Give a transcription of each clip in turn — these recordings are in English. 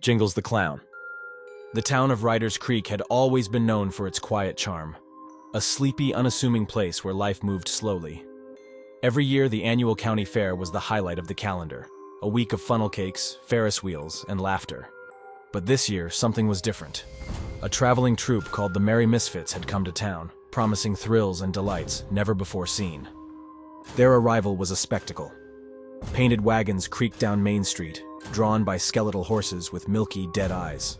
Jingles the Clown. The town of Riders Creek had always been known for its quiet charm, a sleepy, unassuming place where life moved slowly. Every year, the annual county fair was the highlight of the calendar, a week of funnel cakes, Ferris wheels, and laughter. But this year, something was different. A traveling troupe called the Merry Misfits had come to town, promising thrills and delights never before seen. Their arrival was a spectacle. Painted wagons creaked down Main Street, drawn by skeletal horses with milky, dead eyes.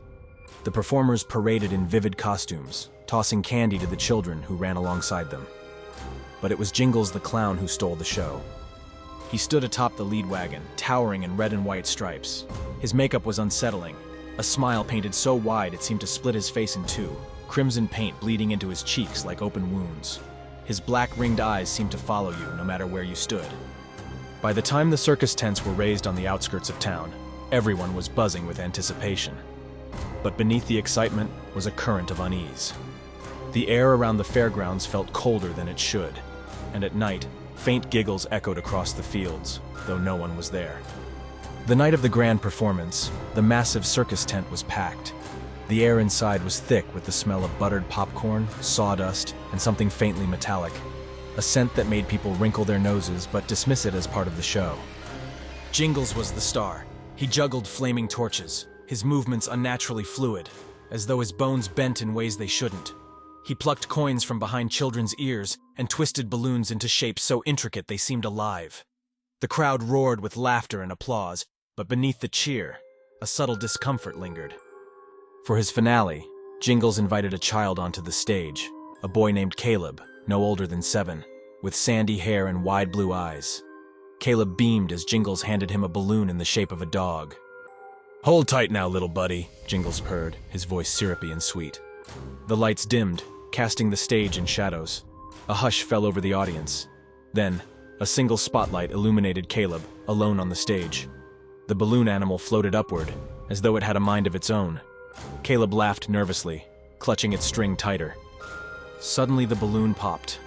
The performers paraded in vivid costumes, tossing candy to the children who ran alongside them. But it was Jingles the Clown who stole the show. He stood atop the lead wagon, towering in red and white stripes. His makeup was unsettling, a smile painted so wide it seemed to split his face in two, crimson paint bleeding into his cheeks like open wounds. His black ringed eyes seemed to follow you no matter where you stood. By the time the circus tents were raised on the outskirts of town, everyone was buzzing with anticipation. But beneath the excitement was a current of unease. The air around the fairgrounds felt colder than it should, and at night, faint giggles echoed across the fields, though no one was there. The night of the grand performance, the massive circus tent was packed. The air inside was thick with the smell of buttered popcorn, sawdust, and something faintly metallic, a scent that made people wrinkle their noses but dismiss it as part of the show. Jingles was the star. He juggled flaming torches, his movements unnaturally fluid, as though his bones bent in ways they shouldn't. He plucked coins from behind children's ears and twisted balloons into shapes so intricate they seemed alive. The crowd roared with laughter and applause, but beneath the cheer, a subtle discomfort lingered. For his finale, Jingles invited a child onto the stage, a boy named Caleb, no older than 7, with sandy hair and wide blue eyes. Caleb beamed as Jingles handed him a balloon in the shape of a dog. "Hold tight now, little buddy," Jingles purred, his voice syrupy and sweet. The lights dimmed, casting the stage in shadows. A hush fell over the audience. Then, a single spotlight illuminated Caleb, alone on the stage. The balloon animal floated upward, as though it had a mind of its own. Caleb laughed nervously, clutching its string tighter. Suddenly the balloon popped.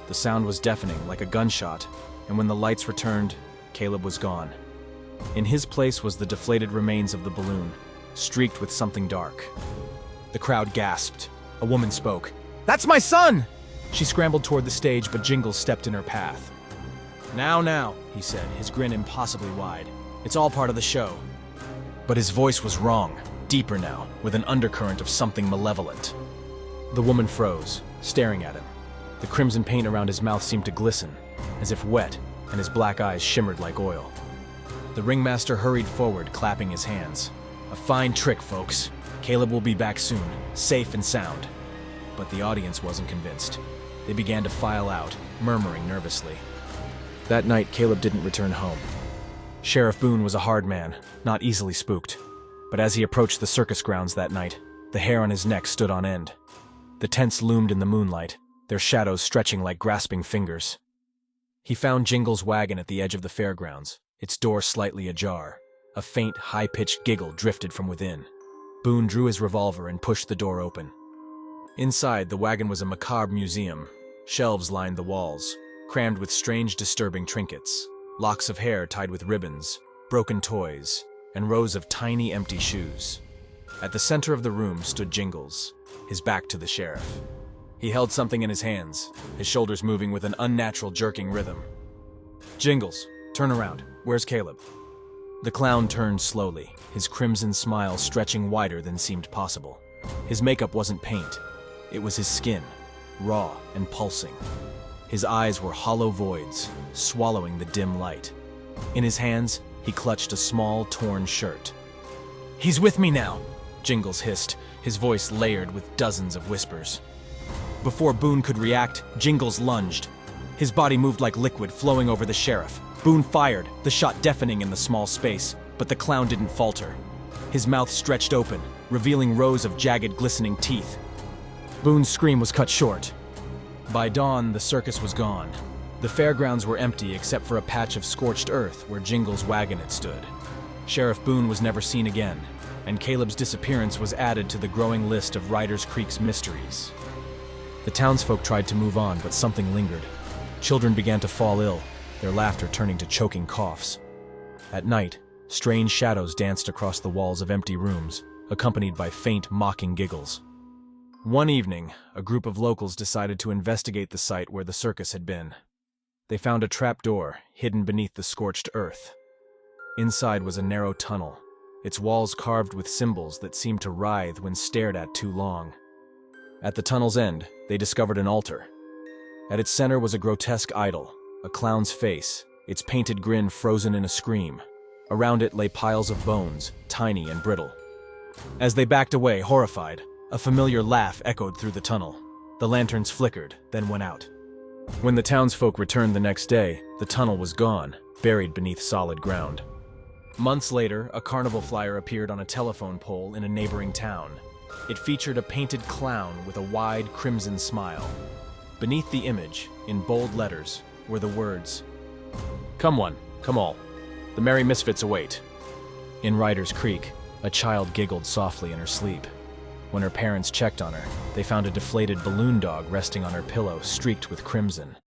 The sound was deafening, like a gunshot, and when the lights returned, Caleb was gone. In his place was the deflated remains of the balloon, streaked with something dark. The crowd gasped. A woman spoke. "That's my son!" She scrambled toward the stage, but Jingles stepped in her path. Now, he said, his grin impossibly wide. "It's all part of the show." But his voice was wrong, deeper now, with an undercurrent of something malevolent. The woman froze, staring at him. The crimson paint around his mouth seemed to glisten, as if wet, and his black eyes shimmered like oil. The ringmaster hurried forward, clapping his hands. "A fine trick, folks. Caleb will be back soon, safe and sound." But the audience wasn't convinced. They began to file out, murmuring nervously. That night, Caleb didn't return home. Sheriff Boone was a hard man, not easily spooked. But as he approached the circus grounds that night, the hair on his neck stood on end. The tents loomed in the moonlight, their shadows stretching like grasping fingers. He found Jingles' wagon at the edge of the fairgrounds, its door slightly ajar. A faint, high-pitched giggle drifted from within. Boone drew his revolver and pushed the door open. Inside, the wagon was a macabre museum. Shelves lined the walls, crammed with strange, disturbing trinkets. Locks of hair tied with ribbons, broken toys, and rows of tiny, empty shoes. At the center of the room stood Jingles, his back to the sheriff. He held something in his hands, his shoulders moving with an unnatural jerking rhythm. "Jingles, turn around. Where's Caleb?" The clown turned slowly, his crimson smile stretching wider than seemed possible. His makeup wasn't paint. It was his skin, raw and pulsing. His eyes were hollow voids, swallowing the dim light. In his hands, he clutched a small, torn shirt. "He's with me now," Jingles hissed, his voice layered with dozens of whispers. Before Boone could react, Jingles lunged. His body moved like liquid, flowing over the sheriff. Boone fired, the shot deafening in the small space, but the clown didn't falter. His mouth stretched open, revealing rows of jagged, glistening teeth. Boone's scream was cut short. By dawn, the circus was gone. The fairgrounds were empty except for a patch of scorched earth where Jingles' wagon had stood. Sheriff Boone was never seen again, and Caleb's disappearance was added to the growing list of Riders Creek's mysteries. The townsfolk tried to move on, but something lingered. Children began to fall ill, their laughter turning to choking coughs. At night, Strange shadows danced across the walls of empty rooms, accompanied by faint, mocking giggles. One evening, a group of locals decided to investigate the site where the circus had been. They found a trapdoor hidden beneath the scorched earth. Inside was a narrow tunnel, its walls carved with symbols that seemed to writhe when stared at too long. At the tunnel's end, they discovered an altar. At its center was a grotesque idol, a clown's face, its painted grin frozen in a scream. Around it lay piles of bones, tiny and brittle. As they backed away, horrified, a familiar laugh echoed through the tunnel. The lanterns flickered, then went out. When the townsfolk returned the next day, the tunnel was gone, buried beneath solid ground. Months later, a carnival flyer appeared on a telephone pole in a neighboring town. It featured a painted clown with a wide crimson smile. Beneath the image, in bold letters, were the words, "Come one, come all. The Merry Misfits await." In Ryder's Creek, a child giggled softly in her sleep. When her parents checked on her, they found a deflated balloon dog resting on her pillow, streaked with crimson.